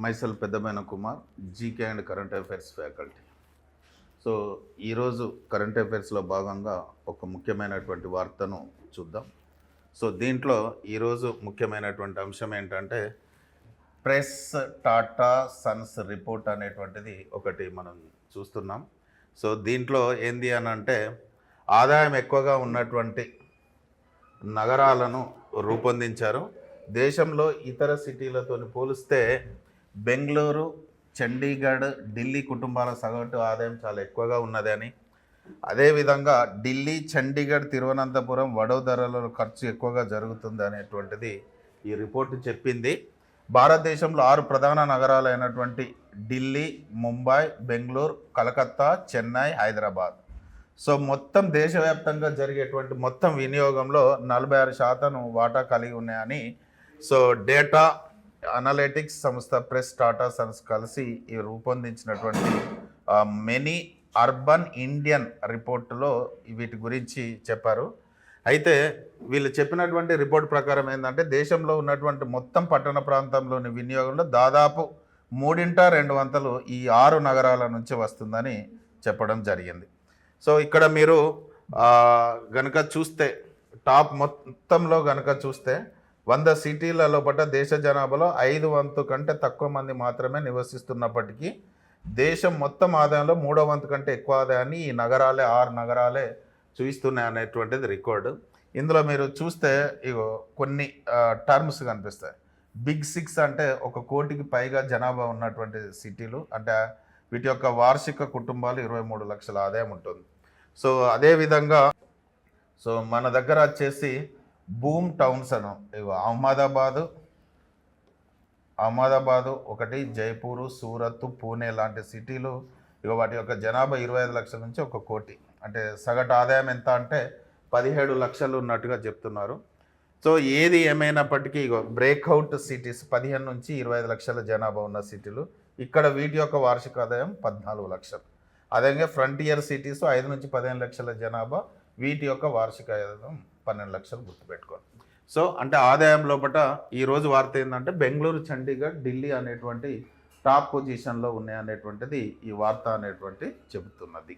మైసెల్ పెద్దమైన Kumar, GK and current affairs faculty. So ఈరోజు current అఫైర్స్లో భాగంగా ఒక ముఖ్యమైనటువంటి వార్తను చూద్దాం. సో దీంట్లో ఈరోజు ముఖ్యమైనటువంటి అంశం ఏంటంటే ప్రెస్ టాటా సన్స్ రిపోర్ట్ అనేటువంటిది ఒకటి మనం చూస్తున్నాం. సో దీంట్లో ఏంది అని అంటే ఆదాయం ఎక్కువగా ఉన్నటువంటి నగరాలను రూపొందించారు. దేశంలో ఇతర సిటీలతో పోలిస్తే బెంగళూరు, చండీగఢ్, ఢిల్లీ కుటుంబాల సగటు ఆదాయం చాలా ఎక్కువగా ఉన్నదని, అదేవిధంగా ఢిల్లీ, చండీగఢ్, తిరువనంతపురం, వడోదరలో ఖర్చు ఎక్కువగా జరుగుతుంది అనేటువంటిది ఈ రిపోర్టు చెప్పింది. భారతదేశంలో 6 ప్రధాన నగరాలు అయినటువంటి ఢిల్లీ, ముంబై, బెంగళూరు, కలకత్తా, చెన్నై, హైదరాబాద్. సో మొత్తం దేశవ్యాప్తంగా జరిగేటువంటి మొత్తం వినియోగంలో 46% వాటా కలిగి ఉన్నాయని సో డేటా అనలిటిక్స్ సంస్థ ప్రెస్ టాటా సన్స్ కలిసి రూపొందించినటువంటి మెనీ అర్బన్ ఇండియన్ రిపోర్టులో వీటి గురించి చెప్పారు. అయితే వీళ్ళు చెప్పినటువంటి రిపోర్ట్ ప్రకారం ఏంటంటే దేశంలో ఉన్నటువంటి మొత్తం పట్టణ ప్రాంతంలోని వినియోగంలో దాదాపు 3/2 వంతులు ఈ 6 నగరాల నుంచి వస్తుందని చెప్పడం జరిగింది. సో ఇక్కడ మీరు గనక చూస్తే టాప్ మొత్తంలో గనక చూస్తే 100 సిటీల లోపల దేశ జనాభాలో 5 వంతు కంటే తక్కువ మంది మాత్రమే నివసిస్తున్నప్పటికీ దేశం మొత్తం ఆదాయంలో 3వ వంతు కంటే ఎక్కువ ఆదాయాన్ని ఈ నగరాలే 6 నగరాలే చూపిస్తున్నాయి అనేటువంటిది రికార్డు. ఇందులో మీరు చూస్తే ఇగో కొన్ని టర్మ్స్ కనిపిస్తాయి. బిగ్ 6 అంటే 1 కోటికి పైగా జనాభా ఉన్నటువంటి సిటీలు, అంటే వీటి యొక్క వార్షిక కుటుంబాలు 23 లక్షల ఆదాయం ఉంటుంది. సో అదేవిధంగా సో మన దగ్గర వచ్చేసి బూమ్ టౌన్స్ అను ఇవి అహ్మదాబాదు ఒకటి, జైపూరు, సూరత్, పూణే లాంటి సిటీలు ఇక వాటి యొక్క జనాభా 25 లక్షల నుంచి 1 కోటి, అంటే సగటు ఆదాయం ఎంత అంటే 17 లక్షలు ఉన్నట్టుగా చెప్తున్నారు. సో ఏది ఏమైనప్పటికీ ఇగో బ్రేక్అవుట్ సిటీస్ 15 నుంచి 25 లక్షల జనాభా ఉన్న సిటీలు, ఇక్కడ వీటి యొక్క వార్షిక ఆదాయం 14 లక్షలు. అదేవిధంగా ఫ్రంటియర్ సిటీస్ 5 నుంచి 15 లక్షల జనాభా, వీటి యొక్క వార్షిక ఆదాయం 12 లక్షలు గుర్తుపెట్టుకోండి. సో అంటే ఆదాయం లోపల ఈరోజు వార్త ఏంటంటే బెంగళూరు, చండీగఢ్, ఢిల్లీ అనేటువంటి టాప్ పొజిషన్లో ఉన్నాయి అనేటువంటిది ఈ వార్త అనేటువంటి చెబుతున్నది.